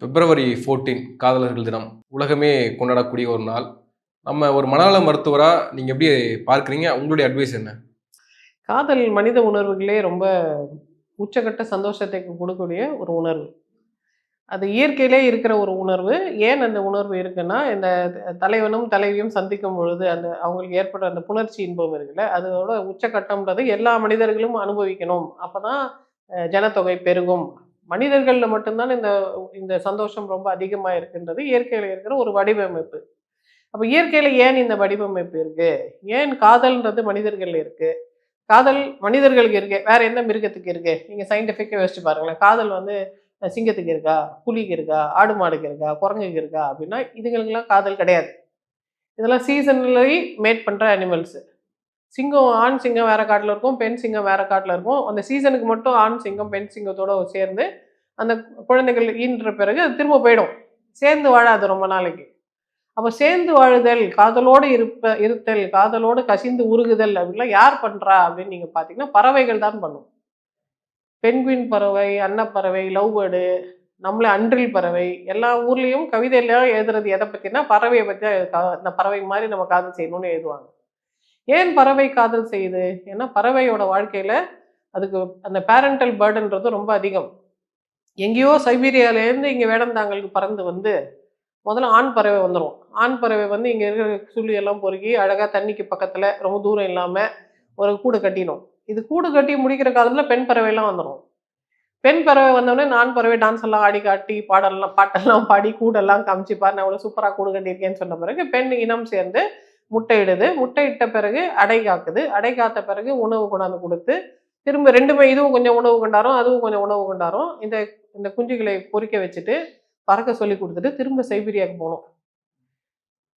பிப்ரவரி 14 காதலர்கள் தினம். உலகமே கொண்டாடக்கூடிய ஒரு நாள். நம்ம ஒரு மனநல மருத்துவரா நீங்க எப்படி பார்க்கிறீங்க? உங்களுடைய அட்வைஸ் என்ன? காதல் மனித உணர்வுகளே ரொம்ப உச்சகட்ட சந்தோஷத்தை கொடுக்கக்கூடிய ஒரு உணர்வு. அது இயற்கையிலே இருக்கிற ஒரு உணர்வு. ஏன் அந்த உணர்வு இருக்குன்னா, இந்த தலைவனும் தலைவியும் சந்திக்கும் பொழுது, அந்த அவங்களுக்கு ஏற்படுற அந்த புணர்ச்சி இன்பம் இருக்குல்ல, அதோட உச்சகட்டம்ன்றது எல்லா மனிதர்களும் அனுபவிக்கணும். அப்பதான் ஜனத்தொகை பெருகும். மனிதர்கள்ல மட்டும் தான் இந்த இந்த சந்தோஷம் ரொம்ப அதிகமா இருக்குன்றது இயற்கையில இருக்கிற ஒரு வடிவமைப்பு. அப்ப இயற்கையில ஏன் இந்த வடிவமைப்பு இருக்கு? ஏன் காதல்ன்றது மனிதர்கள்ல இருக்கு? காதல் மனிதர்களுக்கு இருக்கு. வேற எந்த மிருகத்துக்கு இருக்கு? நீங்க சயின்டிஃபிக்கா யோசிச்சு பாருங்களேன். காதல் வந்து சிங்கத்துக்கு இருக்கா? புலிக்கு இருக்கா? ஆடு மாடுக்கு இருக்கா? குரங்குக்கு இருக்கா? அப்படின்னா இதுங்களுக்கெல்லாம் காதல் கிடையாது. இதெல்லாம் சீசனலி மேட் பண்ற அனிமல்ஸ். சிங்கம் ஆண் சிங்கம் வேற காட்டுல இருக்கும். பெண் சிங்கம் வேற காட்டுல இருக்கும். அந்த சீசனுக்கு மட்டும் ஆண் சிங்கம், பெண் சிங்கத்தோட சேர்ந்து அந்த குழந்தைகள் ஈன்ற பிறகு அது திரும்ப போயிடும். சேர்ந்து வாழாது ரொம்ப நாளைக்கு. அப்ப சேர்ந்து வாழுதல், காதலோடு இருத்தல், காதலோடு கசிந்து உருகுதல் அப்படின்லாம் யார் பண்றா அப்படின்னு நீங்க பார்த்தீங்கன்னா, பறவைகள் தான் பண்ணும். பென்குயின் பறவை, அன்னப்பறவை, லவ் பேர்டு, நம்மள அன்றில் பறவை, எல்லா ஊர்லயும் கவிதைலாம் எழுதுறது எத பத்தினா, பறவைய பத்தி இந்த பறவை மாரி நம்ம காதல் செய்யணும்னு எழுதுவாங்க. ஏன் பறவை காதல் செய்யுது? ஏன்னா பறவையோட வாழ்க்கையில அதுக்கு அந்த பேரண்டல் பர்டன்றது ரொம்ப அதிகம். எங்கேயோ சைபீரியாலேருந்து இங்க வேடந்தாங்கலுக்கு பறந்து வந்து முதல்ல ஆண் பறவை வந்துரும். ஆண் பறவை வந்து இங்க இருக்கிற சுள்ளி எல்லாம் பொறுக்கி அழகா தண்ணிக்கு பக்கத்துல ரொம்ப தூரம் இல்லாம ஒரு கூடு கட்டிடும். இது கூடு கட்டி முடிக்கிற காலத்துல பெண் பறவை எல்லாம் வந்துரும். பெண் பறவை வந்தோடனே ஆண் பறவை டான்ஸ் எல்லாம் ஆடி காட்டி பாட்டெல்லாம் பாடி கூடெல்லாம் காமிச்சு பாரு நான் அவ்வளவு சூப்பரா கூடு கட்டியிருக்கேன்னு சொன்ன பிறகு பெண் இனம் சேர்ந்து முட்டையிடுது. முட்டையிட்ட பிறகு அடை காக்குது. அடை காத்த பிறகு உணவு கொண்டாந்து கொடுத்து திரும்ப ரெண்டுமே இதுவும் கொஞ்சம் உணவு கொண்டாரும், அதுவும் கொஞ்சம் உணவு கொண்டாரும். இந்த இந்த குஞ்சுகளை பொறிக்க வச்சுட்டு பறக்க சொல்லி கொடுத்துட்டு திரும்ப சைபீரியாவுக்கு போகணும்.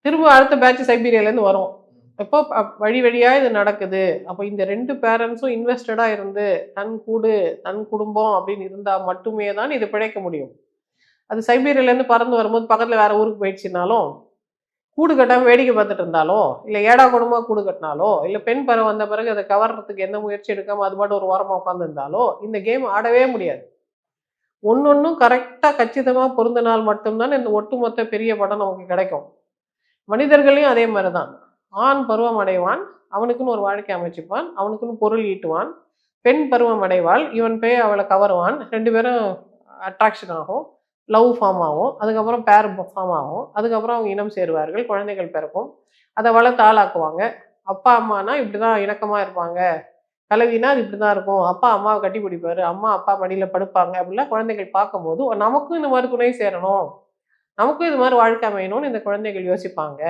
திரும்ப அடுத்த பேட்ச் சைபீரியாலேருந்து வரும். எப்போ வழி வழியா இது நடக்குது. அப்போ இந்த 2 பேரண்ட்ஸும் இன்வெஸ்டடா இருந்து தன் கூடு, தன் குடும்பம் அப்படின்னு இருந்தா மட்டுமே தான் இது பிழைக்க முடியும். அது சைபீரியாலேருந்து பறந்து வரும்போது பக்கத்துல வேற ஊருக்கு போயிடுச்சுனாலும், கூடு கட்டாம வேடிக்கை பார்த்துட்டு இருந்தாலோ, இல்ல ஏடா கூடமா கூடு கட்டினாலோ, இல்ல பெண் பறவை வந்த பிறகு அதை கவர்றதுக்கு எந்த முயற்சி எடுக்காம அது பாட்டு ஒரு ஓரமா உட்காந்துருந்தாலோ, இந்த கேம் ஆடவே முடியாது. ஒன்னொன்னும் கரெக்டா கச்சிதமா பொருந்தினால் மட்டும்தான் இந்த ஒட்டுமொத்த பெரிய படம் நமக்கு கிடைக்கும். மனிதர்களையும் அதே மாதிரிதான். ஆண் பருவம் அடைவான், அவனுக்குன்னு ஒரு வாழ்க்கை அமைச்சுப்பான், அவனுக்குன்னு பொருள் ஈட்டுவான். பெண் பருவம் அடைவாள், இவன் போய் அவளை கவருவான். 2 பேரும் அட்ராக்ஷன் ஆகும், லவ் ஃபார்ம் ஆகும், அதுக்கப்புறம் பேர் ஃபார்ம் ஆகும், அதுக்கப்புறம் அவங்க இனம் சேருவார்கள், குழந்தைகள் பிறக்கும். அதை வளர்த்து ஆளாக்குவாங்க. அப்பா அம்மானா இப்படிதான் இணக்கமா இருப்பாங்க, கலவினா அது இப்படிதான் இருக்கும். அப்பா அம்மாவை கட்டி பிடிப்பாரு, அம்மா அப்பா மடியில படுப்பாங்க அப்படிலாம் குழந்தைகள் பார்க்கும்போது நமக்கும் இந்த மாதிரி துணை சேரணும், நமக்கும் இது மாதிரி வாழ்க்கை அமையணும்னு இந்த குழந்தைகள் யோசிப்பாங்க.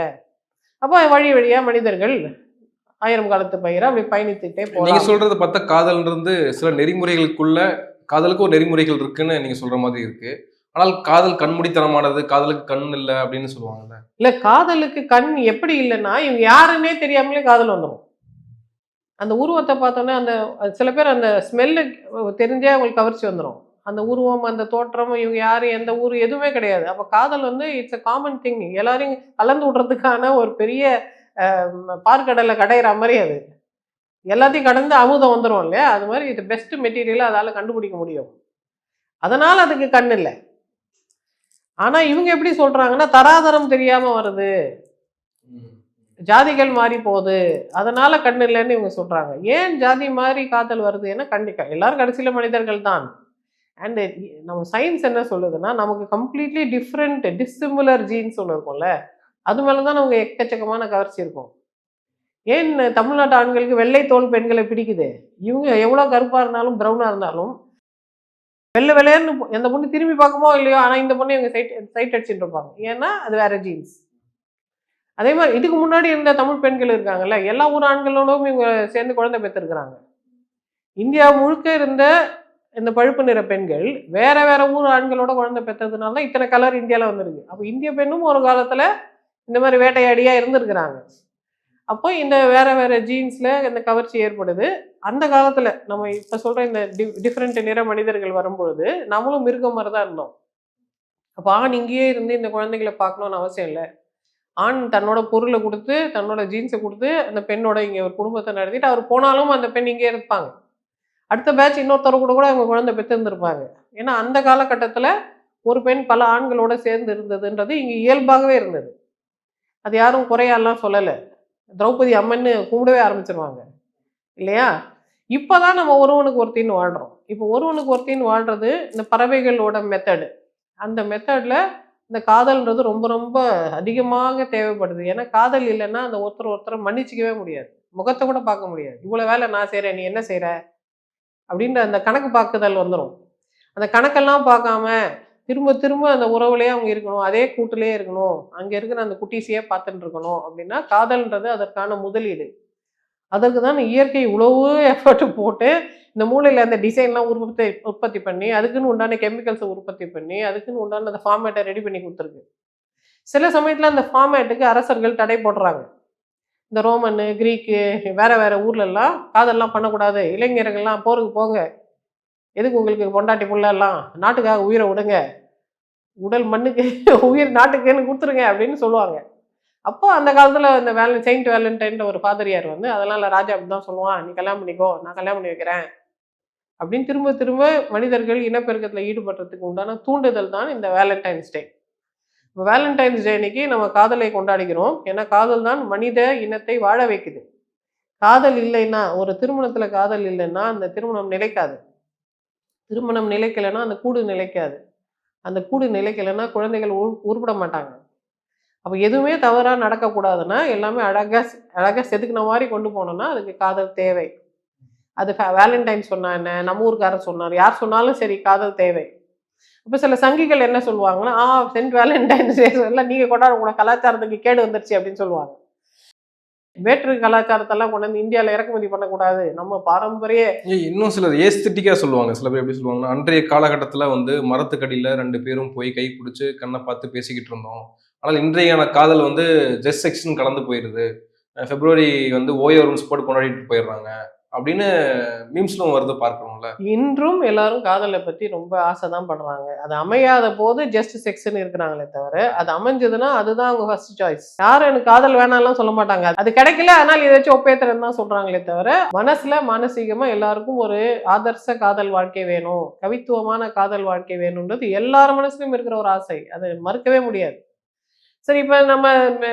அப்போ வழி வழியா மனிதர்கள் 1000 காலத்து பயிரா அப்படி பயணித்துட்டே நீங்க போலாம். சொல்றத பார்த்தா காதல்ன்றது சில நெறிமுறைகளுக்குள்ள காதலுக்கு ஒரு நெறிமுறைகள் இருக்குன்னு நீங்க சொல்ற மாதிரி இருக்கு. ஆனால் காதல் கண்மூடித்தனமானது, காதலுக்கு கண் இல்ல அப்படின்னு சொல்லுவாங்கல்ல. இல்ல காதலுக்கு கண் எப்படி இல்லைன்னா இவங்க யாருன்னே தெரியாமலே காதல் வந்துடும். அந்த உருவத்தை பார்த்தோன்னே அந்த சில பேர் அந்த ஸ்மெல்லு தெரிஞ்சே அவங்களுக்கு கவர்ச்சி வந்துடும். அந்த உருவம், அந்த தோற்றம், இவங்க யாரு, எந்த ஊர் எதுவுமே கிடையாது. அப்போ காதல் வந்து இட்ஸ் அ காமன் திங். எல்லாரையும் கலந்து விடுறதுக்கான ஒரு பெரிய பார்க்கடலை கடையிற மாதிரி அது. எல்லாத்தையும் கடந்து அமுதம் வந்துடும் இல்லையா? அது மாதிரி இது பெஸ்ட் மெட்டீரியல் அதால கண்டுபிடிக்க முடியும். அதனால அதுக்கு கண் இல்லை. ஆனா இவங்க எப்படி சொல்றாங்கன்னா தராதரம் தெரியாம வருது, ஜாதிகள் மாறி போகுது, அதனால கண் இல்லைன்னு இவங்க சொல்றாங்க. ஏன் ஜாதி மாறி காதல் வருது? ஏன்னா கண்டிப்பா எல்லாரும் கடைசியில மனிதர்கள் தான். அண்ட் நம்ம சயின்ஸ் என்ன சொல்லுதுன்னா நமக்கு கம்ப்ளீட்லி டிஃப்ரெண்ட் டிஸ்சிமுலர் ஜீன்ஸ் ஒன்று இருக்கும்ல, அது மேலதான் நமக்கு எக்கச்சக்கமான கவர்ச்சி இருக்கும். ஏன் தமிழ்நாட்டு ஆண்களுக்கு வெள்ளை தோல் பெண்களை பிடிக்குது? இவங்க எவ்வளவு கருப்பா இருந்தாலும் பிரவுனா இருந்தாலும் வெள்ளை வெள்ளையர்னு எந்த பொண்ணு திரும்பி பார்க்குமோ இல்லையோ, ஆனா இந்த பொண்ணு இவங்க சைட் சைட் அடிச்சுட்டு இருப்பாங்க. ஏன்னா அது வேற ஜீன்ஸ். அதே மாதிரி இதுக்கு முன்னாடி இருந்த தமிழ் பெண்கள் இருக்காங்கல்ல, எல்லா ஊர் ஆண்களோடும் இவங்க சேர்ந்து குழந்தை பெற்றிருக்கிறாங்க. இந்தியா முழுக்க இருந்த இந்த பழுப்பு நிற பெண்கள் வேற வேற ஊர் ஆண்களோட குழந்தை பெற்றதுனால தான் இத்தனை கலர் இந்தியாவில் வந்திருக்கு. அப்போ இந்திய பெண்ணும் ஒரு காலத்துல இந்த மாதிரி வேட்டையாடியா இருந்திருக்கிறாங்க. அப்போ இந்த வேற வேற ஜீன்ஸ்ல இந்த கவர்ச்சி ஏற்படுது. அந்த காலத்துல நம்ம இப்ப சொல்ற இந்த டிஃப்ரெண்ட் நிற மனிதர்கள் வரும்பொழுது நம்மளும் மிருகம் மாதிரி தான் இருந்தோம். அப்போ ஆண் இங்கேயே இருந்து இந்த குழந்தைகளை பார்க்கணும்னு அவசியம் இல்லை. ஆண் தன்னோட பொருளை கொடுத்து தன்னோட ஜீன்ஸை கொடுத்து அந்த பெண்ணோட இங்க ஒரு குடும்பத்தை நடத்திட்டு அவர் போனாலும் அந்த பெண் இங்கே இருப்பாங்க. அடுத்த பேட்ச் இன்னொருத்தர கூட கூட அவங்க குழந்தை பெற்றிருந்திருப்பாங்க. ஏன்னா அந்த காலகட்டத்துல ஒரு பெண் பல ஆண்களோட சேர்ந்து இருந்ததுன்றது இங்க இயல்பாகவே இருந்தது. அது யாரும் குறையாலாம் சொல்லல. திரௌபதி அம்மன்னு கும்பிடவே ஆரம்பிச்சுருவாங்க. இல்லையா? இப்பதான் நம்ம ஒருவனுக்கு ஒருத்தின்னு வாழ்றோம். இப்போ ஒருவனுக்கு ஒருத்தின்னு வாழ்றது இந்த பறவைகளோட மெத்தடு. அந்த மெத்தட்ல இந்த காதல்ன்றது ரொம்ப ரொம்ப அதிகமாக தேவைப்படுது. ஏன்னா காதல் இல்லைன்னா அந்த ஒருத்தர் ஒருத்தரை மன்னிச்சுக்கவே முடியாது. முகத்த கூட பார்க்க முடியாது. இவ்வளவு வேலை நான் செய்றேன், நீ என்ன செய்ற? அப்படின்ற அந்த கணக்கு பார்க்குதல் வந்துரும். அந்த கணக்கெல்லாம் பார்க்காம திரும்ப திரும்ப அந்த உறவுலயே அவங்க இருக்கணும். அதே கூட்டுலயே இருக்கணும். அங்க இருக்கிற அந்த குட்டீஸையே பார்த்துட்டு இருக்கணும் அப்படின்னா, காதல்ன்றது அதற்கான முதலீடு. அதற்கு தான் இயற்கை இவ்வளவு எஃபர்ட் போட்டு இந்த மூளையில அந்த டிசைன்லாம் உற்பத்தி உற்பத்தி பண்ணி, அதுக்குன்னு உண்டான கெமிக்கல்ஸ உற்பத்தி பண்ணி, அதுக்குன்னு உண்டான அந்த ஃபார்மேட்ட ரெடி பண்ணி குடுத்துருக்கு. சில சமயத்துல அந்த ஃபார்மேட்டுக்கு அரசர்கள் தடை போடுறாங்க. இந்த ரோமனு, கிரீக்கு வேற வேற ஊர்லலாம் காதல்லாம் பண்ணக்கூடாது. இளைஞர்கள்லாம் போருக்கு போங்க. எதுக்கு உங்களுக்கு பொண்டாட்டி புள்ளலாம்? நாட்டுக்காக உயிர விடுங்க. உடல் மண்ணுக்கு உயிர் நாட்டுக்குன்னு குடுத்துருங்க அப்படின்னு சொல்லுவாங்க. அப்போ அந்த காலத்துல இந்த செயின்ட் வேலண்டைன்ற ஒரு ஃபாதரியார் வந்து அதெல்லாம் இல்ல ராஜா அப்படிதான் சொல்லுவான். நீ கல்யாணம் பண்ணிக்கோ, நான் கல்யாணம் பண்ணி வைக்கிறேன். அப்படின்னு திரும்ப திரும்ப மனிதர்கள் இனப்பெருக்கத்துல ஈடுபடுறதுக்கு உண்டான தூண்டுதல் தான் இந்த வேலண்டைன்ஸ் டே. இப்போ வேலண்டைன்ஸ் டே அன்னைக்கு நம்ம காதலை கொண்டாடுகிறோம். ஏன்னா காதல் தான் மனித இனத்தை வாழ வைக்குது. காதல் இல்லைன்னா ஒரு திருமணத்துல காதல் இல்லைன்னா அந்த திருமணம் நிலைக்காது. திருமணம் நிலைக்கலைன்னா அந்த கூடு நிலைக்காது. அந்த கூடு நிலைக்கலைன்னா குழந்தைகள் உருப்பட மாட்டாங்க. அப்ப எதுவுமே தவறா நடக்கக்கூடாதுன்னா, எல்லாமே அழகா அழகா செதுக்குன மாரி கொண்டு போனோம்னா, அதுக்கு காதல் தேவை. அது வேலண்டைன் சொன்னா என்ன? நம்ம ஊர்க்காரர் சொன்னாரு. யார் சொன்னாலும் சரி காதல் தேவை. அப்ப சில சங்கிகள் என்ன சொல்லுவாங்கன்னா, சென்ட் வேலண்டைன்ஸ் டே எல்லாம் நீங்க கொண்டாடக்கூடாது கலாச்சாரத்துக்கு கேடு வந்துருச்சு அப்படின்னு சொல்லுவாங்க. வேற்று கலாச்சாரத்தெல்லாம் கொண்டு வந்து இந்தியால இறக்குமதி பண்ணக்கூடாது. நம்ம பாரம்பரிய இன்னும் சிலர் ஏஸ்தட்டிக்கா சொல்லுவாங்க. சில பேர் எப்படி சொல்லுவாங்கன்னா, அன்றைய காலகட்டத்துல வந்து மரத்துக்கடியில 2 பேரும் போய் கை புடிச்சு கண்ண பார்த்து பேசிக்கிட்டு இருந்தோம். ஆனால் இன்றையான காதல் வந்து ஜஸ்ட் செக்ஸ்ன்னு கலந்து போயிருது. பிப்ரவரி வந்து ஓயோ ரூல்ஸ் போட்டு கொண்டாடிட்டு போயிடுறாங்க. அப்படின்னு மீம்ஸ்லும் வருது பார்க்கிறோம்ல. இன்றும் எல்லாரும் காதலை பத்தி ரொம்ப ஆசை தான் படுறாங்க. அது அமையாத போது ஜஸ்ட் செக்ஸ்ன்னு இருக்கிறாங்களே தவிர, அது அமைஞ்சதுன்னா அதுதான் அவங்க ஃபர்ஸ்ட் சாய்ஸ். யாரும் எனக்கு காதல் வேணாம்லாம் சொல்ல மாட்டாங்க. அது கிடைக்கல அதனால இதை வச்சு ஒப்பேத்துறேன்னு தான் சொல்றாங்களே தவிர, மனசுல மானசீகமா எல்லாருக்கும் ஒரு ஆதர்ச காதல் வாழ்க்கை வேணும், கவித்துவமான காதல் வாழ்க்கை வேணும்ன்றது எல்லார் மனசுலயும் இருக்கிற ஒரு ஆசை. அது மறுக்கவே முடியாது. சரி இப்ப நம்ம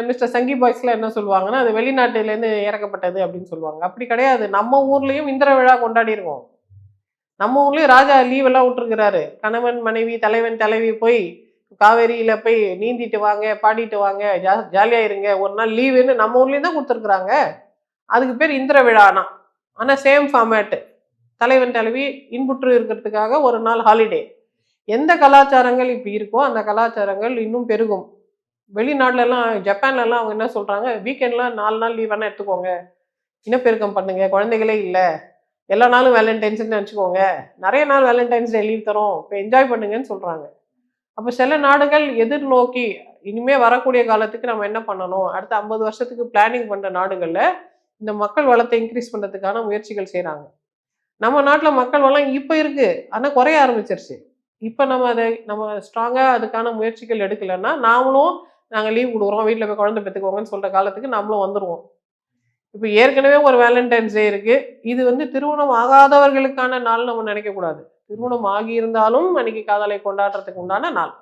மிஸ்டர் சங்கி பாய்ஸ்லாம் என்ன சொல்லுவாங்கன்னா, அது வெளிநாட்டுலேருந்து இறக்கப்பட்டது அப்படின்னு சொல்லுவாங்க. அப்படி கிடையாது. நம்ம ஊர்லயும் இந்திர விழா கொண்டாடிருக்கோம். நம்ம ஊர்லயும் ராஜா லீவ் எல்லாம் விட்டுருக்கிறாரு. கணவன், மனைவி, தலைவன், தலைவி போய் காவேரியில போய் நீந்திட்டு வாங்க, பாடிட்டு வாங்க, ஜாலியா இருங்க. ஒரு நாள் லீவுன்னு நம்ம ஊர்லயும் தான் குடுத்துருக்குறாங்க. அதுக்கு பேர் இந்திர விழானா. ஆனா சேம் ஃபார்மேட். தலைவன், தலைவி இன்புற்று இருக்கிறதுக்காக ஒரு நாள் ஹாலிடே. எந்த கலாச்சாரங்கள் இப்ப இருக்கோ, அந்த கலாச்சாரங்கள் இன்னும் பெருகும். வெளிநாட்டுலலாம் ஜப்பான்லலாம் அவங்க என்ன சொல்றாங்க, வீக்கெண்ட்லாம் 4 நாள் லீவ் வேணா எடுத்துக்கோங்க. இனப்பெருக்கம் பண்ணுங்க. குழந்தைகளே இல்ல. எல்லா நாளும் வேலண்டைன்ஸ்ன்னு நினச்சுக்கோங்க. நெறைய நாள் வேலண்டைன்ஸ் டே லீவ் தரோம். இப்ப என்ஜாய் பண்ணுங்கன்னு சொல்றாங்க. அப்ப சில நாடுகள் எதிர்நோக்கி இனிமே வரக்கூடிய காலத்துக்கு நம்ம என்ன பண்ணணும்? அடுத்த 50 வருஷத்துக்கு பிளானிங் பண்ற நாடுகள்ல இந்த மக்கள் வளத்தை இன்கிரீஸ் பண்றதுக்கான முயற்சிகள் செய்றாங்க. நம்ம நாட்டுல மக்கள் வளம் இப்ப இருக்கு. ஆனா குறைய ஆரம்பிச்சிருச்சு. இப்ப நம்ம ஸ்ட்ராங்கா அதுக்கான முயற்சிகள் எடுக்கலன்னா, நாங்க லீவ் குடுக்குறோம். வீட்ல போய் குழந்தை பெத்துக்கோங்கன்னு சொல்ற காலத்துக்கு நம்மளும் வந்துருவோம். இப்ப ஏற்கனவே ஒரு வேலண்டைன்ஸ் டே இருக்கு. இது வந்து திருமணம் ஆகாதவர்களுக்கான நாள் நம்ம நினைக்கக்கூடாது. திருமணம் ஆகியிருந்தாலும் அன்னைக்கு காதலை கொண்டாடுறதுக்கு உண்டான நாள்.